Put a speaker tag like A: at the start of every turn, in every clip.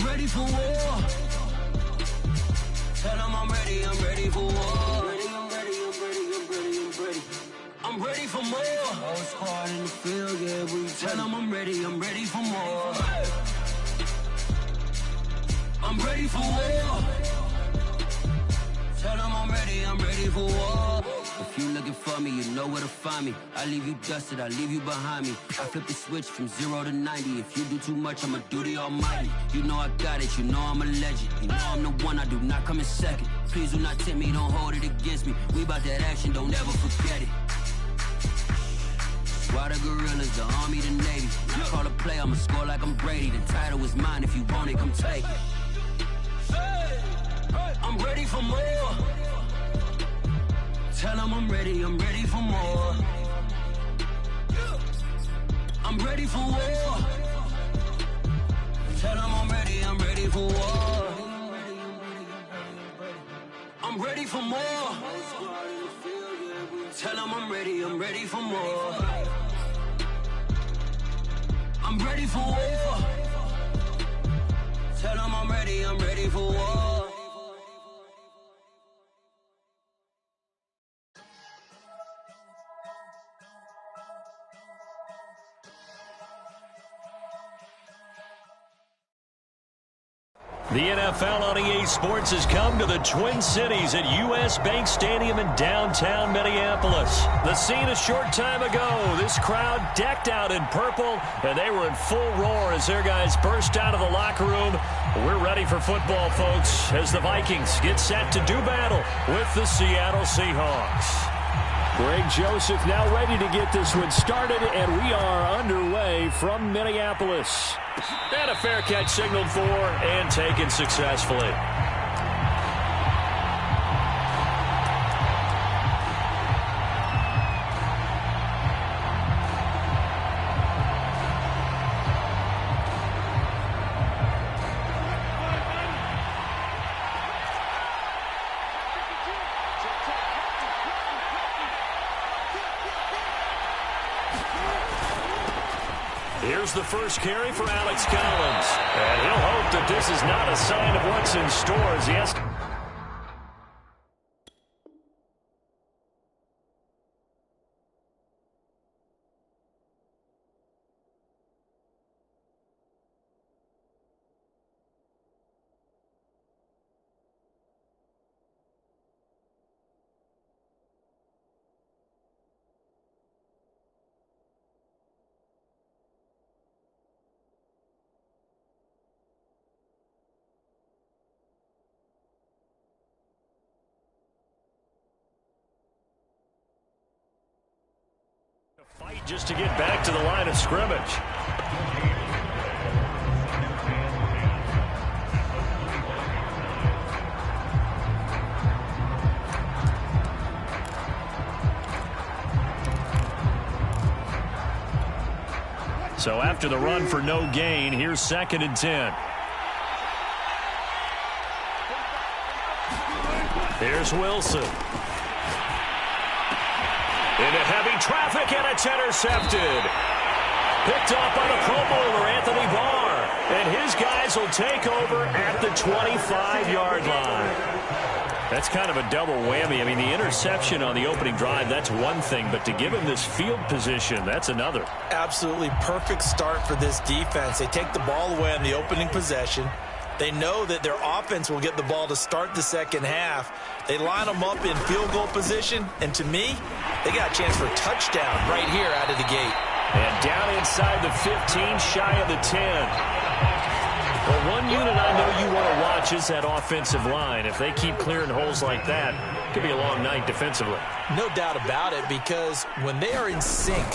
A: ready for war. Tell them I'm ready for war. I'm ready for more. Whole squad in the field, yeah, we tell them I'm ready for more. I'm ready for war. Tell them I'm ready for war. If you looking for me, you know where to find me. I leave you dusted, I leave you behind me. I flip the switch from 0 to 90. If you do too much, I'ma do the almighty. You know I got it, you know I'm a legend. You know I'm the one, I do not come in second. Please do not tempt me, don't hold it against me. We about that action, don't ever forget it. Why the gorillas, the army, the navy. I call a play, I'ma score like I'm Brady. The title is mine, if you want it, come take it. I'm ready for more. Tell them I'm ready for more. I'm ready for war. Tell them I'm ready for war. I'm ready for more. Tell them I'm ready for more. I'm ready for war. Tell them I'm ready for war.
B: The NFL on EA Sports has come to the Twin Cities at U.S. Bank Stadium in downtown Minneapolis. The scene a short time ago, this crowd decked out in purple, and they were in full roar as their guys burst out of the locker room. We're ready for football, folks, as the Vikings get set to do battle with the Seattle Seahawks.
C: Greg Joseph now ready to get this one started, and we are underway from Minneapolis.
B: And a fair catch signaled for and taken successfully. Here's the first carry for Alex Collins. And he'll hope that this is not a sign of what's in store as he has to... fight just to get back to the line of scrimmage. So after the run for no gain, here's 2nd and 10. Here's Wilson. Into heavy traffic, and it's intercepted. Picked off by the Pro Bowler, Anthony Barr. And his guys will take over at the 25-yard line. That's kind of a double whammy. I mean, the interception on the opening drive, that's one thing. But to give him this field position, that's another.
D: Absolutely perfect start for this defense. They take the ball away on the opening possession. They know that their offense will get the ball to start the second half. They line them up in field goal position, and to me, they got a chance for a touchdown right here out of the gate.
B: And down inside the 15, shy of the 10. Well, one unit I know you want to watch is that offensive line. If they keep clearing holes like that, it could be a long night defensively.
D: No doubt about it, because when they are in sync,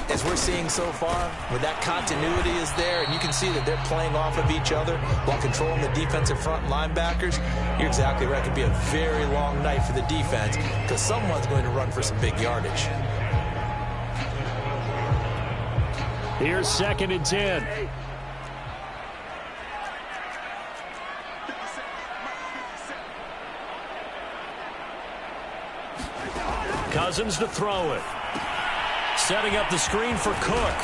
D: as we're seeing so far, when that continuity is there, and you can see that they're playing off of each other while controlling the defensive front linebackers, you're exactly right. It could be a very long night for the defense because someone's going to run for some big yardage.
C: Here's 2nd and 10.
B: Cousins to throw it. Setting up the screen for Cook.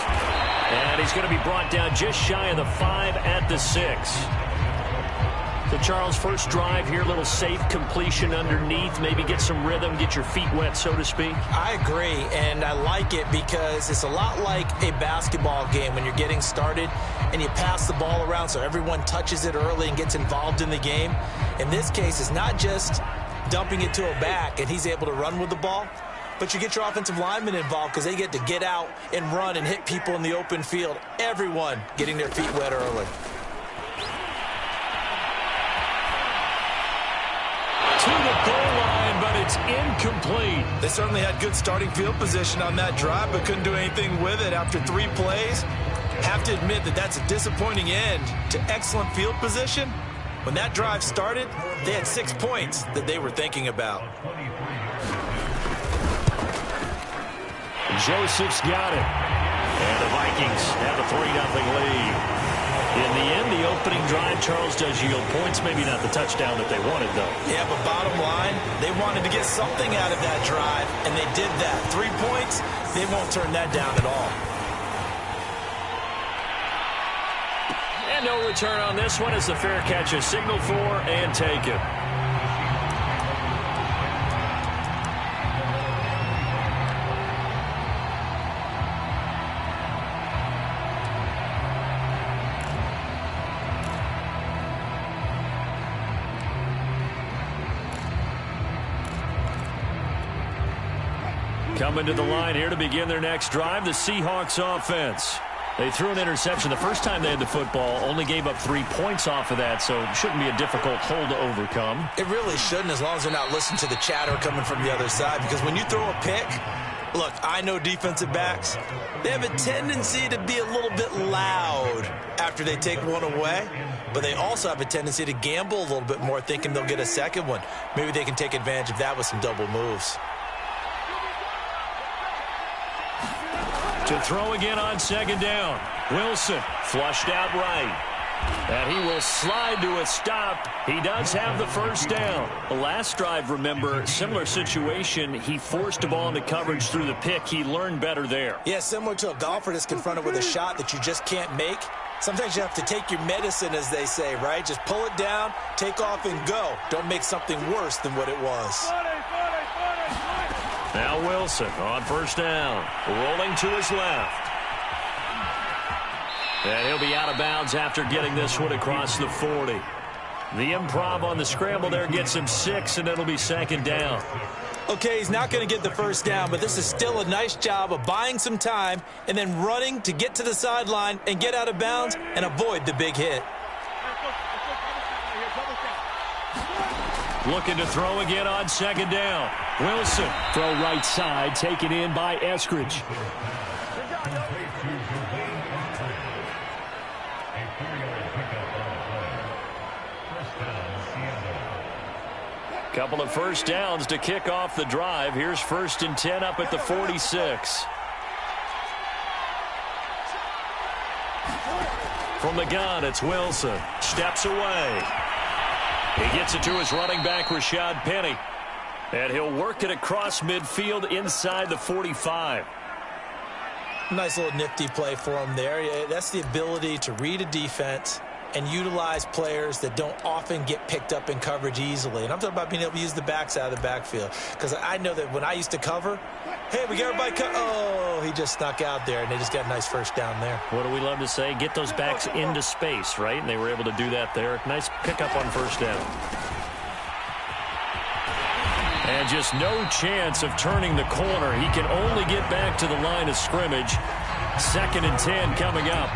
B: And he's going to be brought down just shy of the 5 at the 6. So, Charles, first drive here, little safe completion underneath. Maybe get some rhythm, get your feet wet, so to speak.
D: I agree, and I like it because it's a lot like a basketball game when you're getting started and you pass the ball around so everyone touches it early and gets involved in the game. In this case, it's not just dumping it to a back and he's able to run with the ball, but you get your offensive linemen involved because they get to get out and run and hit people in the open field. Everyone getting their feet wet early.
B: To the goal line, but it's incomplete.
D: They certainly had good starting field position on that drive, but couldn't do anything with it after 3 plays. Have to admit that that's a disappointing end to excellent field position. When that drive started, they had 6 points that they were thinking about.
B: Joseph's got it. And the Vikings have a 3-0 lead. In the end, the opening drive, Charles, does yield points. Maybe not the touchdown that they wanted, though.
D: Yeah, but bottom line, they wanted to get something out of that drive, and they did that. 3 points, they won't turn that down at all.
B: And no return on this one as the fair catch is signaled for and taken. Coming to the line here to begin their next drive, the Seahawks offense. They threw an interception the first time they had the football, only gave up 3 points off of that, so it shouldn't be a difficult hole to overcome.
D: It really shouldn't, as long as they're not listening to the chatter coming from the other side, because when you throw a pick, look, I know defensive backs, they have a tendency to be a little bit loud after they take one away, but they also have a tendency to gamble a little bit more, thinking they'll get a second one. Maybe they can take advantage of that with some double moves.
B: To throw again on second down. Wilson flushed out right. And he will slide to a stop. He does have the first down. The last drive, remember, similar situation. He forced the ball into coverage through the pick. He learned better there.
D: Yeah, similar to a golfer that's confronted with a shot that you just can't make. Sometimes you have to take your medicine, as they say, right? Just pull it down, take off, and go. Don't make something worse than what it was.
B: Now Wilson on first down, rolling to his left. And he'll be out of bounds after getting this one across the 40. The improv on the scramble there gets him 6, and it'll be second down.
D: Okay, he's not going to get the first down, but this is still a nice job of buying some time and then running to get to the sideline and get out of bounds and avoid the big hit.
B: Looking to throw again on second down. Wilson.
C: Throw right side, taken in by Eskridge.
B: Couple of first downs to kick off the drive. Here's 1st and 10 up at the 46. From the gun, it's Wilson. Steps away. He gets it to his running back, Rashad Penny. And he'll work it across midfield inside the 45.
D: Nice little nifty play for him there. That's the ability to read a defense and utilize players that don't often get picked up in coverage easily. And I'm talking about being able to use the backside of the backfield. Because I know that when I used to cover, hey, we got everybody oh, he just snuck out there, and they just got a nice first down there.
B: What do we love to say? Get those backs into space, right? And they were able to do that there. Nice pickup on first down. And just no chance of turning the corner. He can only get back to the line of scrimmage. 2nd and 10 coming up.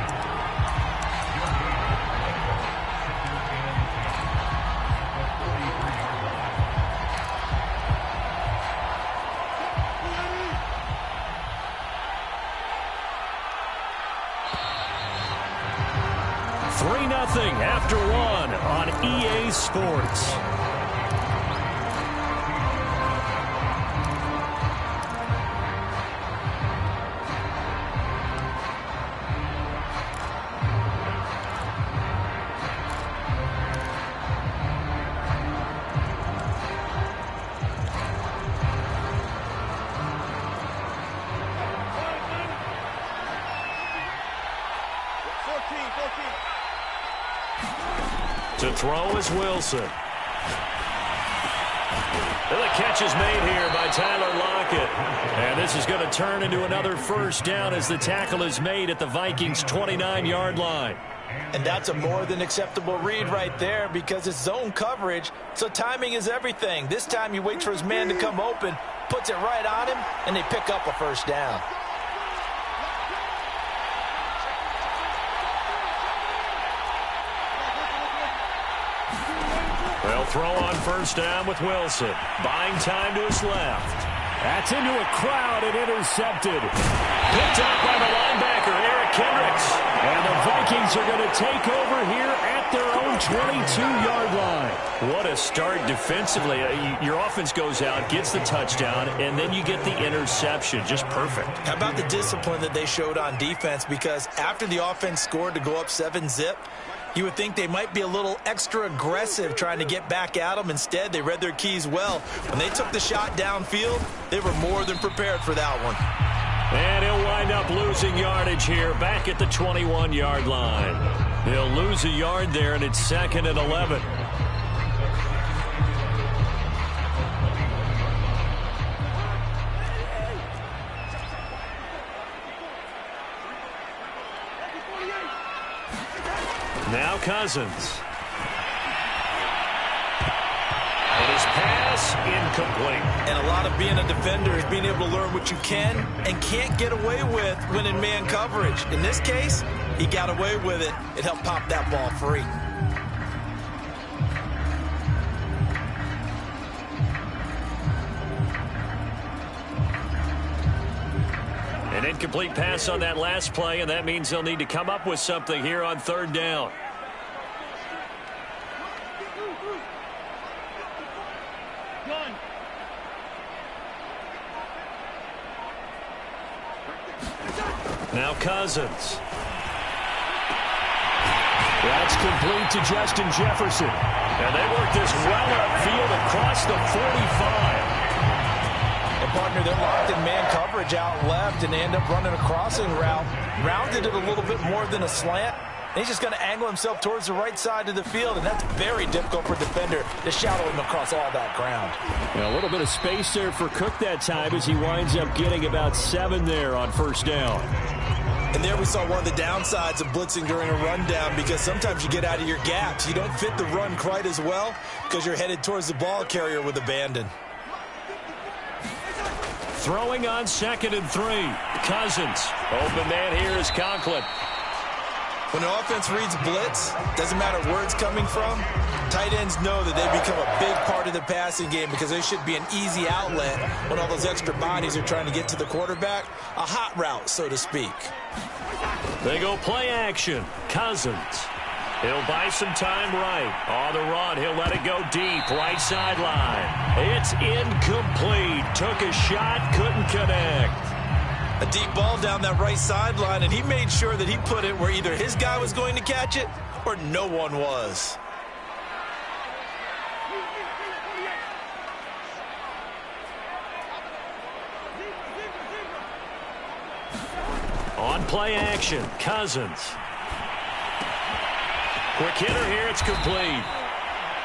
B: After 1 on EA Sports. To throw is Wilson. And the catch is made here by Tyler Lockett. And this is going to turn into another first down as the tackle is made at the Vikings' 29-yard line.
D: And that's a more than acceptable read right there because it's zone coverage, so timing is everything. This time he waits for his man to come open, puts it right on him, and they pick up a first down.
B: They'll throw on first down with Wilson. Buying time to his left.
C: That's into a crowd and intercepted.
B: Picked up by the linebacker, Eric Kendricks.
C: And the Vikings are going to take over here at their own 22-yard line.
B: What a start defensively. Your offense goes out, gets the touchdown, and then you get the interception. Just perfect.
D: How about the discipline that they showed on defense? Because after the offense scored to go up 7-zip, you would think they might be a little extra aggressive trying to get back at them. Instead, they read their keys well. When they took the shot downfield, they were more than prepared for that one.
B: And he'll wind up losing yardage here back at the 21-yard line. He'll lose a yard there, and it's 2nd and 11. Now Cousins. And his pass incomplete.
D: And a lot of being a defender is being able to learn what you can and can't get away with when in man coverage. In this case, he got away with it. It helped pop that ball free.
B: An incomplete pass on that last play, and that means they'll need to come up with something here on 3rd down. Now Cousins.
C: That's complete to Justin Jefferson.
B: And they work this well upfield across the 45.
D: And partner, they're locked in man coverage out left, and they end up running a crossing route. Rounded it a little bit more than a slant. And he's just going to angle himself towards the right side of the field, and that's very difficult for a defender to shadow him across all that ground.
C: And a little bit of space there for Cook that time as he winds up getting about 7 there on first down.
D: And there we saw one of the downsides of blitzing during a rundown, because sometimes you get out of your gaps. You don't fit the run quite as well because you're headed towards the ball carrier with abandon.
B: Throwing on 2nd and 3. Cousins. Open man here is Conklin.
D: When an offense reads blitz, doesn't matter where it's coming from, tight ends know that they become a big part of the passing game because they should be an easy outlet when all those extra bodies are trying to get to the quarterback. A hot route, so to speak.
B: They go play action. Cousins. He'll buy some time right. On the run, he'll let it go deep. Right sideline. It's incomplete. Took a shot, couldn't connect.
D: A deep ball down that right sideline, and he made sure that he put it where either his guy was going to catch it or no one was.
B: On play action, Cousins. Quick hitter here, it's complete.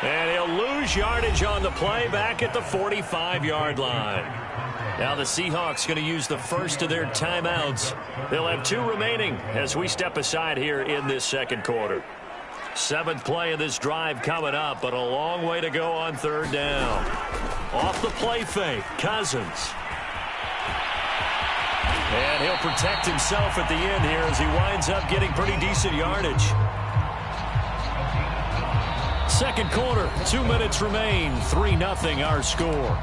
B: And he'll lose yardage on the play back at the 45-yard line. Now the Seahawks going to use the first of their timeouts. They'll have 2 remaining as we step aside here in this 2nd quarter. 7th play of this drive coming up, but a long way to go on 3rd down. Off the play fake, Cousins. And he'll protect himself at the end here as he winds up getting pretty decent yardage. 2nd quarter, 2 minutes remain, 3-0 our score.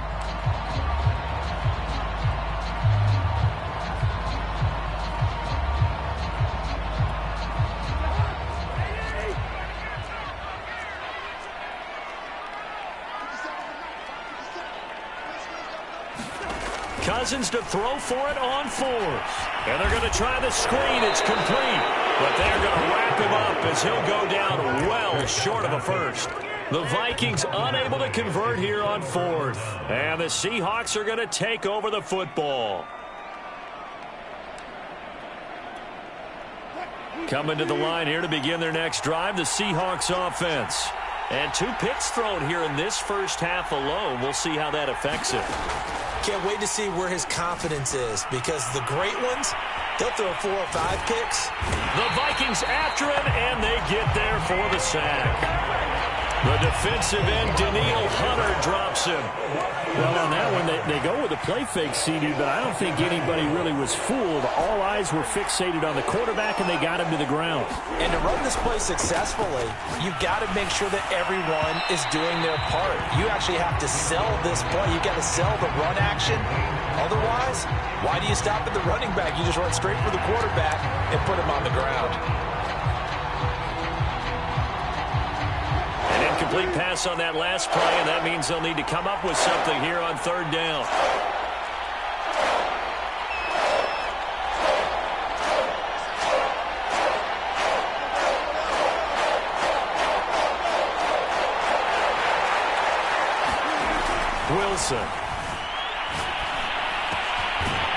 B: Cousins to throw for it on 4th. And they're going to try the screen. It's complete. But they're going to wrap him up as he'll go down well short of a first. The Vikings unable to convert here on 4th. And the Seahawks are going to take over the football. Coming to the line here to begin their next drive, the Seahawks offense. And 2 picks thrown here in this first half alone. We'll see how that affects it.
D: Can't wait to see where his confidence is, because the great ones, they'll throw 4 or 5 picks.
B: The Vikings after him, and they get there for the sack. The defensive end, Daniil Hunter, drops him.
C: Well, on that one, they go with a play fake, CD, but I don't think anybody really was fooled. All eyes were fixated on the quarterback, and they got him to the ground.
D: And to run this play successfully, you've got to make sure that everyone is doing their part. You actually have to sell this play. You've got to sell the run action. Otherwise, why do you stop at the running back? You just run straight for the quarterback and put him on the ground.
B: An incomplete pass on that last play, and that means they'll need to come up with something here on 3rd down. Wilson.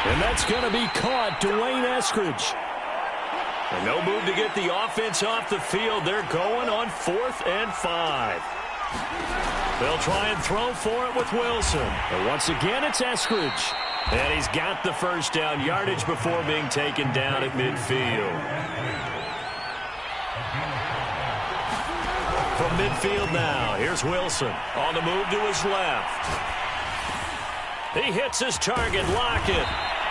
C: And that's going to be caught. Dwayne Eskridge.
B: And no move to get the offense off the field. They're going on 4th and 5. They'll try and throw for it with Wilson.
C: And once again, it's Eskridge.
B: And he's got the first down yardage before being taken down at midfield. From midfield now, here's Wilson on the move to his left. He hits his target, Lockett.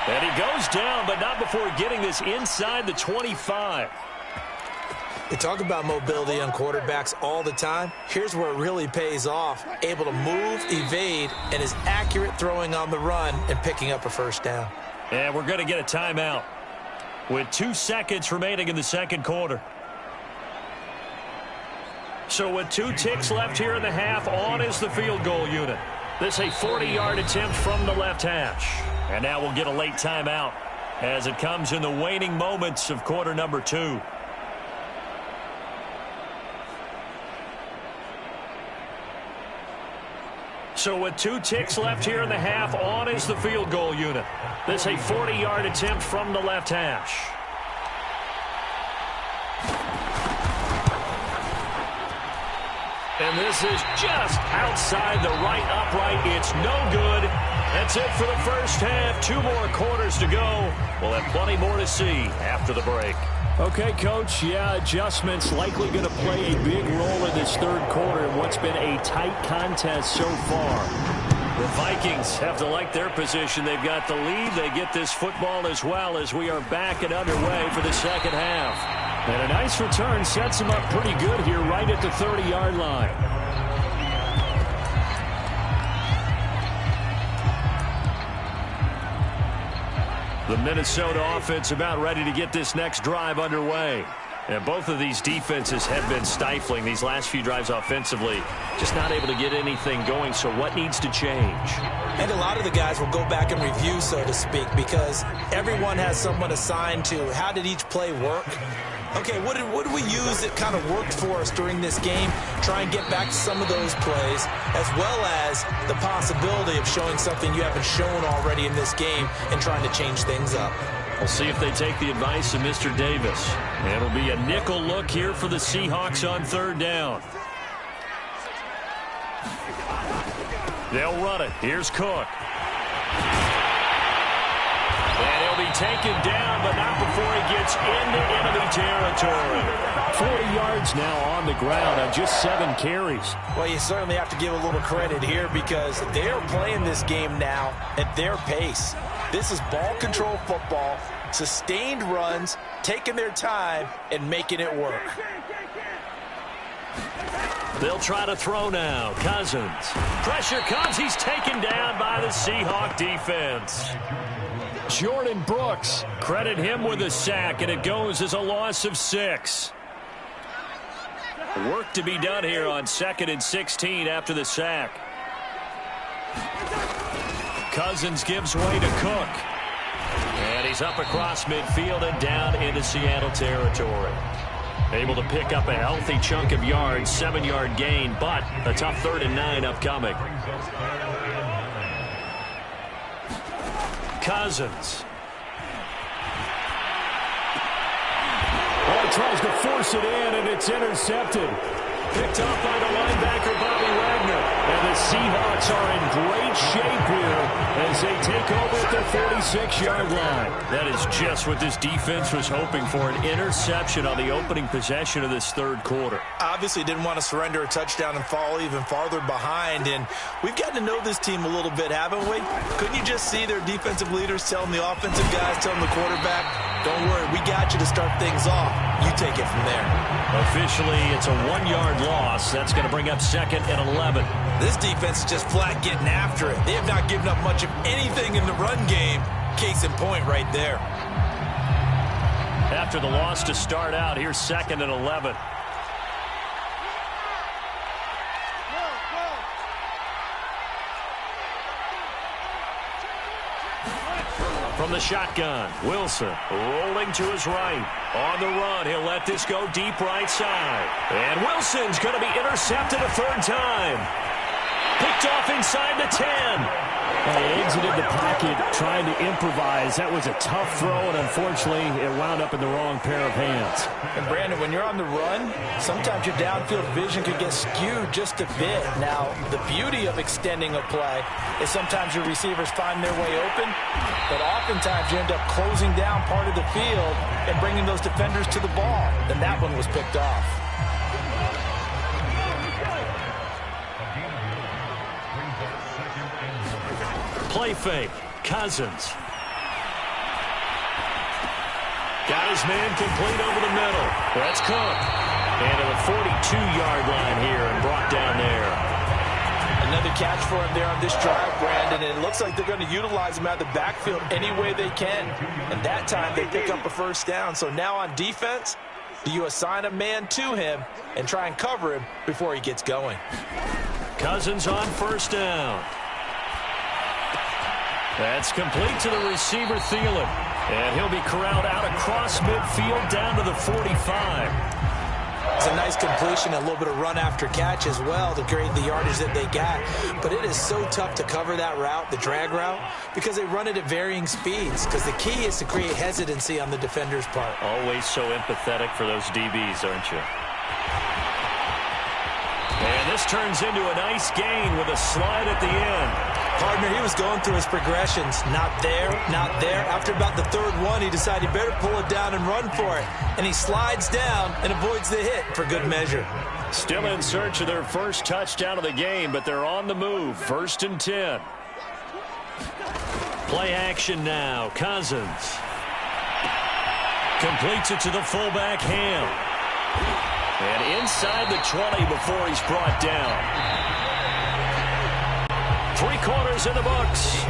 B: And he goes down, but not before getting this inside the 25.
D: We talk about mobility on quarterbacks all the time. Here's where it really pays off. Able to move, evade, and is accurate throwing on the run and picking up a first down.
B: And we're going to get a timeout with 2 seconds remaining in the second quarter. So with 2 ticks left here in the half, on is the field goal unit. This a 40-yard attempt from the left hash. And now we'll get a late timeout as it comes in the waning moments of quarter number 2. So with 2 ticks left here in the half, on is the field goal unit. This a 40-yard attempt from the left hash. And this is just outside the right upright. It's no good. That's it for the first half. 2 more quarters to go. We'll have plenty more to see after the break.
C: Okay, Coach, yeah, adjustments likely going to play a big role in this 3rd quarter in what's been a tight contest so far.
B: The Vikings have to like their position. They've got the lead. They get this football as well as we are back and underway for the second half.
C: And a nice return sets them up pretty good here right at the 30-yard line.
B: The Minnesota offense about ready to get this next drive underway. And both of these defenses have been stifling these last few drives offensively. Just not able to get anything going, so what needs to change?
D: And a lot of the guys will go back and review, so to speak, because everyone has someone assigned to how did each play work. Okay, what did we use that kind of worked for us during this game? Try and get back to some of those plays, as well as the possibility of showing something you haven't shown already in this game and trying to change things up.
B: We'll see if they take the advice of Mr. Davis. It'll be a nickel look here for the Seahawks on 3rd down. They'll run it. Here's Cook. And he'll be taken down, but not before he gets into enemy territory.
C: 40 yards now on the ground on just 7 carries.
D: Well, you certainly have to give a little credit here because they are playing this game now at their pace. This is ball control football, sustained runs, taking their time, and making it work.
B: They'll try to throw now. Cousins. Pressure comes. He's taken down by the Seahawk defense.
C: Jordan Brooks.
B: Credit him with a sack, and it goes as a loss of 6. Work to be done here on 2nd and 16 after the sack. Cousins gives way to Cook. And he's up across midfield and down into Seattle territory. Able to pick up a healthy chunk of yards, 7-yard gain, but a tough 3rd and 9 upcoming. Cousins.
C: tries to force it in, and it's intercepted. Picked off by the linebacker, Bobby Wagner. And the Seahawks are in great shape here as they take over at their 46-yard line.
B: That is just what this defense was hoping for, an interception on the opening possession of this third quarter.
D: Obviously didn't want to surrender a touchdown and fall even farther behind. And we've gotten to know this team a little bit, haven't we? Couldn't you just see their defensive leaders telling the offensive guys, telling the quarterback, don't worry, we got you to start things off. You take it from there.
B: Officially, it's a 1-yard loss. That's going to bring up 2nd and 11.
D: This defense is just flat getting after it. They have not given up much of anything in the run game. Case in point right there.
B: After the loss to start out, here's 2nd and 11. From the shotgun, Wilson rolling to his right. On the run, he'll let this go deep right side. And Wilson's going to be intercepted a third time. Picked off inside the 10.
C: They exited the pocket trying to improvise. That was a tough throw, and unfortunately, it wound up in the wrong pair of hands.
D: And Brandon, when you're on the run, sometimes your downfield vision could get skewed just a bit. Now, the beauty of extending a play is sometimes your receivers find their way open, but oftentimes you end up closing down part of the field and bringing those defenders to the ball. And that one was picked off.
B: Play fake. Cousins. Got his man complete over the middle. That's Cook. And to the 42-yard line here and brought down there.
D: Another catch for him there on this drive, Brandon. And it looks like they're going to utilize him out of the backfield any way they can. And that time they pick up a first down. So now on defense, do you assign a man to him and try and cover him before he gets going?
B: Cousins on first down. That's complete to the receiver, Thielen. And he'll be corralled out across midfield down to the 45.
D: It's a nice completion, a little bit of run after catch as well to create the yardage that they got. But it is so tough to cover that route, the drag route, because they run it at varying speeds. Because the key is to create hesitancy on the defender's part.
B: Always so empathetic for those DBs, aren't you? And this turns into a nice gain with a slide at the end.
D: Partner, he was going through his progressions. Not there, not there. After about the third one, he decided he better pull it down and run for it. And he slides down and avoids the hit for good measure.
B: Still in search of their first touchdown of the game, but they're on the move. 1st and 10. Play action now. Cousins. Completes it to the fullback, Ham. And inside the 20 before he's brought down. 3 quarters in the books.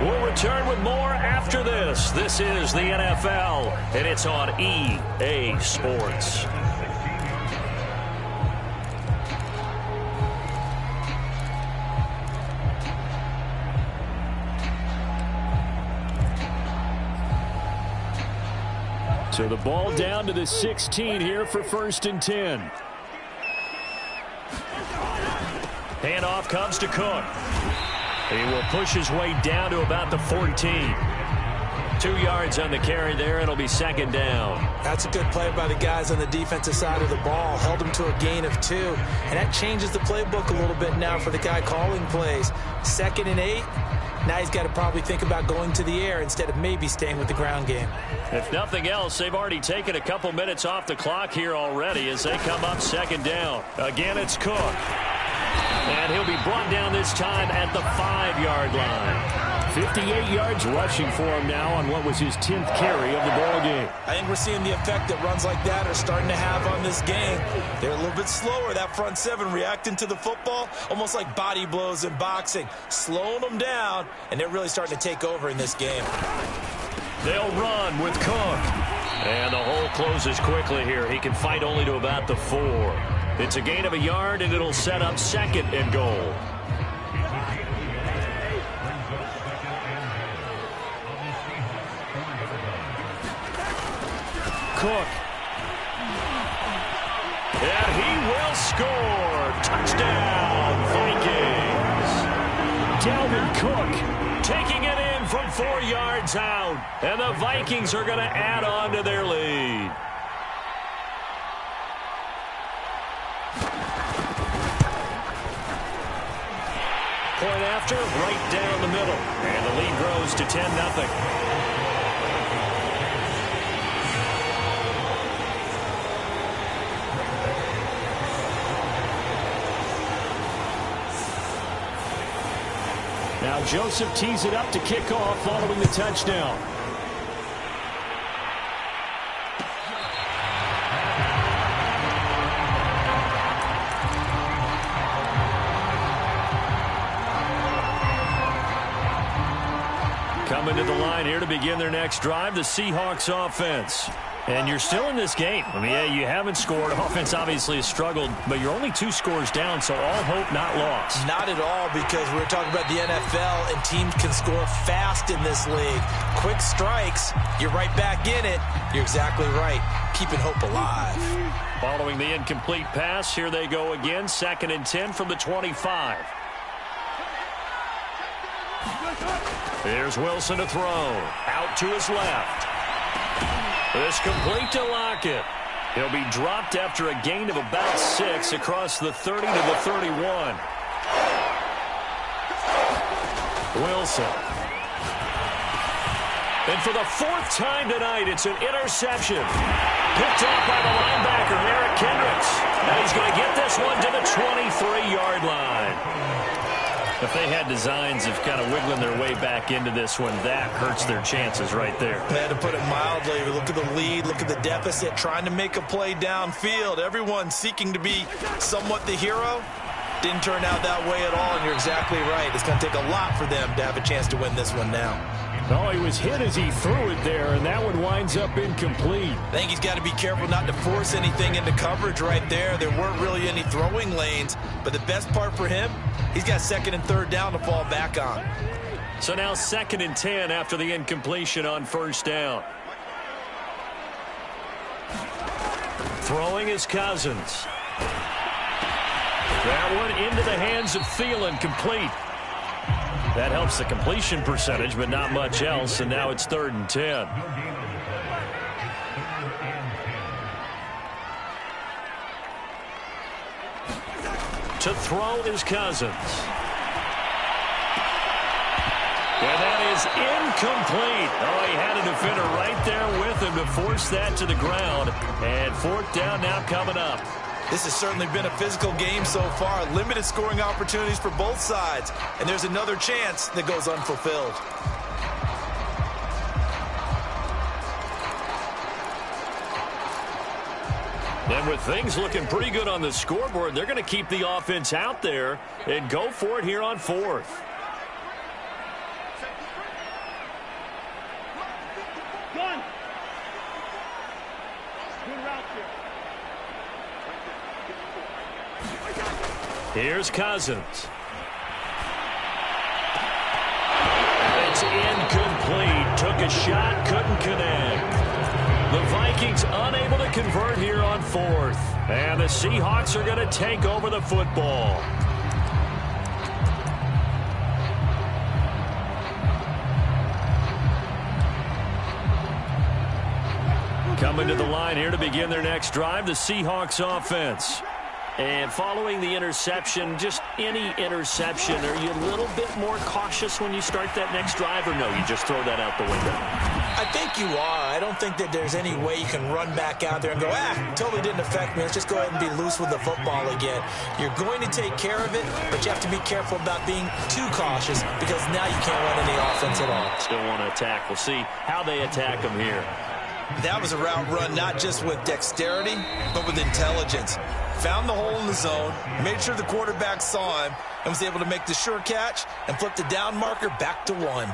B: We'll return with more after this. This is the NFL, and it's on EA Sports.
C: So the ball down to the 16 here for 1st and 10.
B: Handoff comes to Cook. He will push his way down to about the 14. 2 yards on the carry there. It'll be 2nd down.
D: That's a good play by the guys on the defensive side of the ball. Held him to a gain of 2. And that changes the playbook a little bit now for the guy calling plays. 2nd and 8. Now he's got to probably think about going to the air instead of maybe staying with the ground game.
B: If nothing else, they've already taken a couple minutes off the clock here already as they come up 2nd down. Again, it's Cook. And he'll be brought down this time at the 5-yard line.
C: 58 yards rushing for him now on what was his 10th carry of the ball game.
D: I think we're seeing the effect that runs like that are starting to have on this game. They're a little bit slower, that front 7 reacting to the football, almost like body blows in boxing, slowing them down, and they're really starting to take over in this game.
B: They'll run with Cook. And the hole closes quickly here. He can fight only to about the 4. It's a gain of a yard, and it'll set up 2nd and goal. Cook. And he will score. Touchdown, Vikings.
C: Dalvin Cook
B: taking it in from 4 yards out. And the Vikings are going to add on to their lead. after, right down the middle. And the lead grows to 10-0. Now Joseph tees it up to kick off following the touchdown. Coming to the line here to begin their next drive, the Seahawks offense. And you're still in this game. I mean, yeah, you haven't scored. Offense obviously has struggled, but you're only 2 scores down, so all hope not lost.
D: Not at all, because we're talking about the NFL, and teams can score fast in this league. Quick strikes, you're right back in it. You're exactly right. Keeping hope alive.
B: Following the incomplete pass, here they go again. 2nd and 10 from the 25. Here's Wilson to throw. Out to his left. This complete to Lockett. He'll be dropped after a gain of about 6 across the 30 to the 31. Wilson. And for the 4th time tonight, it's an interception. Picked off by the linebacker, Eric Kendricks. And he's going to get this one to the 23-yard line. If they had designs of kind of wiggling their way back into this one, that hurts their chances right there.
D: They had to put it mildly. Look at the lead, look at the deficit, trying to make a play downfield. Everyone seeking to be somewhat the hero. Didn't turn out that way at all, and you're exactly right. It's going to take a lot for them to have a chance to win this one now.
C: Oh, he was hit as he threw it there, and that one winds up incomplete.
D: I think he's got to be careful not to force anything into coverage right there. There weren't really any throwing lanes, but the best part for him, he's got 2nd and 3rd down to fall back on.
B: So now 2nd and 10 after the incompletion on 1st down. Throwing is Cousins. That one into the hands of Thielen, complete. That helps the completion percentage, but not much else, and now it's 3rd and 10. To throw is Cousins. And that is incomplete. Oh, he had a defender right there with him to force that to the ground. And 4th down now coming up.
D: This has certainly been a physical game so far. Limited scoring opportunities for both sides. And there's another chance that goes unfulfilled.
B: And with things looking pretty good on the scoreboard, they're going to keep the offense out there and go for it here on 4th. Here's Cousins. It's incomplete. Took a shot, couldn't connect. The Vikings unable to convert here on 4th. And the Seahawks are going to take over the football. Coming to the line here to begin their next drive, the Seahawks offense. And following the interception, just any interception, are you a little bit more cautious when you start that next drive, or no, you just throw that out the window?
D: I think you are. I don't think that there's any way you can run back out there and go, totally didn't affect me. Let's just go ahead and be loose with the football again. You're going to take care of it, but you have to be careful about being too cautious, because now you can't run any offense at all.
B: Still want to attack. We'll see how they attack them here.
D: That was a route run not just with dexterity, but with intelligence. Found the hole in the zone, made sure the quarterback saw him, and was able to make the sure catch and flip the down marker back to 1.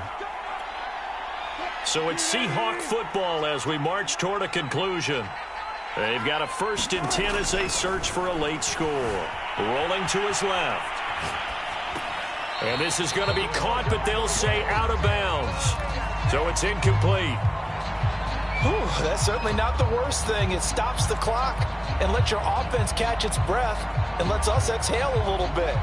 B: So it's Seahawk football as we march toward a conclusion. They've got a 1st and 10 as they search for a late score. Rolling to his left. And this is going to be caught, but they'll say out of bounds. So it's incomplete.
D: Whew, that's certainly not the worst thing. It stops the clock and lets your offense catch its breath and lets us exhale a little bit.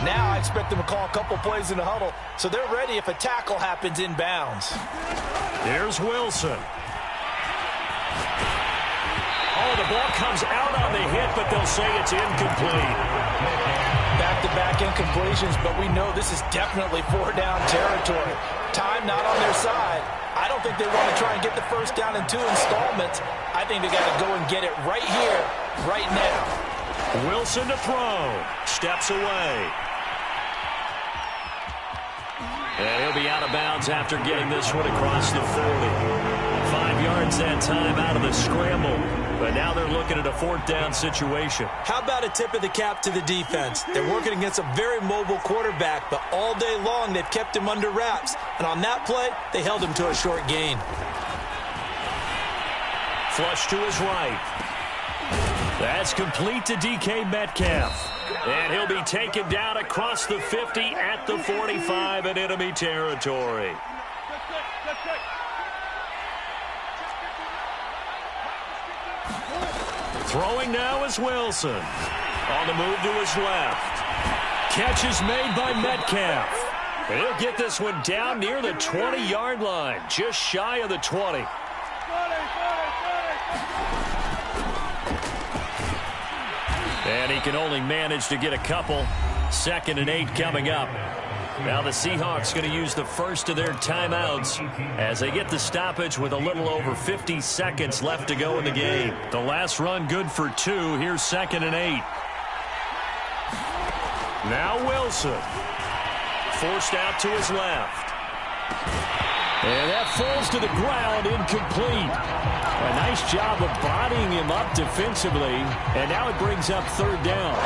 D: Now I expect them to call a couple plays in the huddle, so they're ready if a tackle happens in bounds.
B: Here's Wilson. Oh, the ball comes out on the hit, but they'll say it's incomplete.
D: Back back-to-back incompletions, but we know this is definitely four-down territory. Time not on their side. I don't think they want to try and get the first down in 2 installments. I think they got to go and get it right here, right now.
B: Wilson to throw. Steps away. And he'll be out of bounds after getting this one across the 40. 5 yards that time out of the scramble. But now they're looking at a 4th down situation.
D: How about a tip of the cap to the defense? They're working against a very mobile quarterback, but all day long they've kept him under wraps. And on that play, they held him to a short gain.
B: Flush to his right. That's complete to DK Metcalf. And he'll be taken down across the 50 at the 45 in enemy territory. Throwing now is Wilson. On the move to his left. Catch is made by Metcalf. And he'll get this one down near the 20-yard line, just shy of the 20. And he can only manage to get a couple. 2nd and 8 coming up. Now the Seahawks going to use the first of their timeouts as they get the stoppage with a little over 50 seconds left to go in the game. The last run good for 2. Here's 2nd and 8. Now Wilson. Forced out to his left. And that falls to the ground, incomplete. A nice job of bodying him up defensively. And now it brings up 3rd down.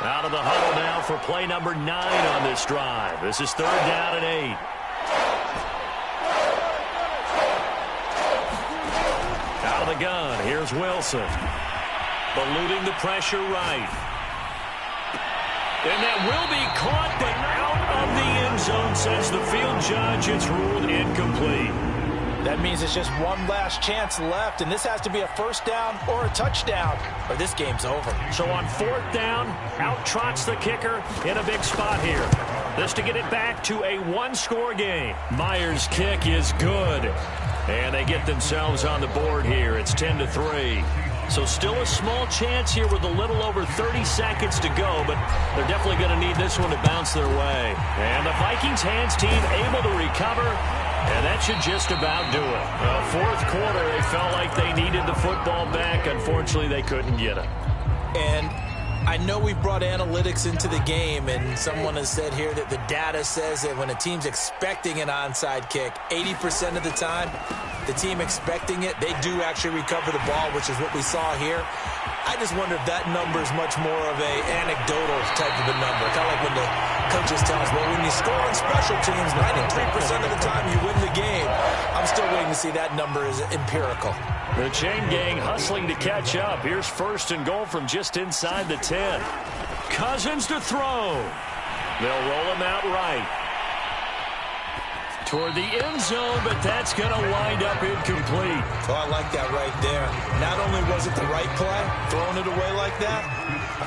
B: Out of the huddle now for play number 9 on this drive. This is 3rd down and 8. Out of the gun, here's Wilson. Eluding the pressure right. And that will be caught, but out of the end zone, says the field judge. It's ruled incomplete.
D: That means it's just one last chance left, and this has to be a 1st down or a touchdown, or this game's over.
B: So on 4th down, out trots the kicker in a big spot here. This to get it back to a 1-score game. Myers' kick is good, and they get themselves on the board here. It's 10-3. So still a small chance here with a little over 30 seconds to go, but they're definitely going to need this one to bounce their way. And the Vikings hands team able to recover. And that should just about do it. 4th quarter, they felt like they needed the football back. Unfortunately, they couldn't get it.
D: And I know we've brought analytics into the game, and someone has said here that the data says that when a team's expecting an onside kick, 80% of the time, the team expecting it, they do actually recover the ball, which is what we saw here. I just wonder if that number is much more of a anecdotal type of a number. Kind of like when the coaches tell us, well, when you score on special teams, 93% of the time you win the game. I'm still waiting to see that number is empirical.
B: The chain gang hustling to catch up. Here's 1st and goal from just inside the 10. Cousins to throw. They'll roll him out right. Toward the end zone, but that's going to wind up incomplete.
D: Oh, I like that right there. Not only was it the right play, throwing it away like that,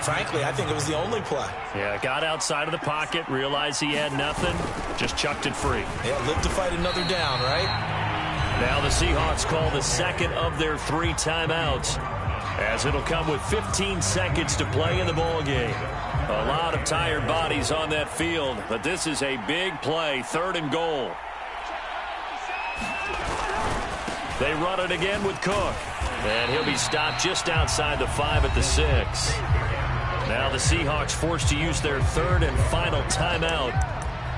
D: frankly, I think it was the only play.
B: Yeah, got outside of the pocket, realized he had nothing, just chucked it free.
D: Yeah, live to fight another down, right?
B: Now the Seahawks call the 2nd of their 3 timeouts, as it'll come with 15 seconds to play in the ball game. A lot of tired bodies on that field, but this is a big play, 3rd and goal. They run it again with Cook. And he'll be stopped just outside the 5 at the 6. Now the Seahawks forced to use their 3rd and final timeout,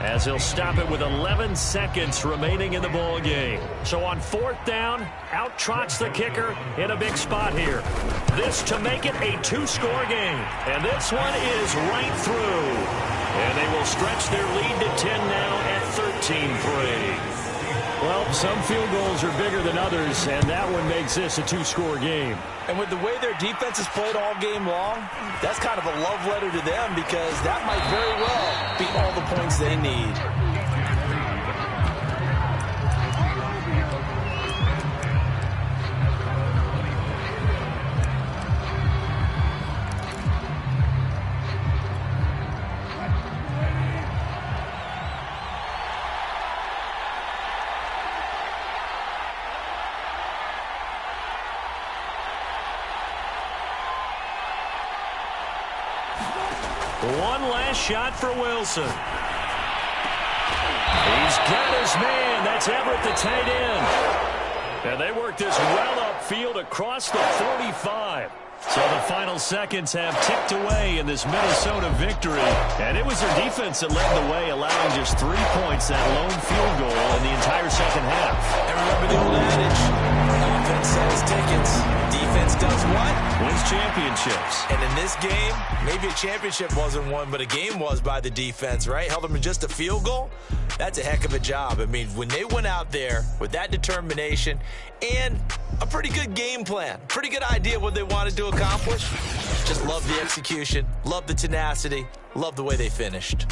B: as he'll stop it with 11 seconds remaining in the ball game. So on 4th down, out trots the kicker in a big spot here. This to make it a 2-score game. And this one is right through. And they will stretch their lead to 10 now at 13-3. Well, some field goals are bigger than others, and that one makes this a 2-score game.
D: And with the way their defense has played all game long, that's kind of a love letter to them, because that might very well be all the points they need.
B: One last shot for Wilson. He's got his man. That's Everett, the tight end. And they work this well upfield across the 45. So the final seconds have ticked away in this Minnesota victory. And it was their defense that led the way, allowing just 3 points, that lone field goal in the entire second half.
D: And remember the old adage, offense sells tickets. Defense does what?
B: Wins championships.
D: And in this game, maybe a championship wasn't won, but a game was by the defense, right? Held them in just a field goal. That's a heck of a job. I mean, when they went out there with that determination and a pretty good game plan, pretty good idea what they wanted to accomplish, just love the execution, love the tenacity, love the way they finished.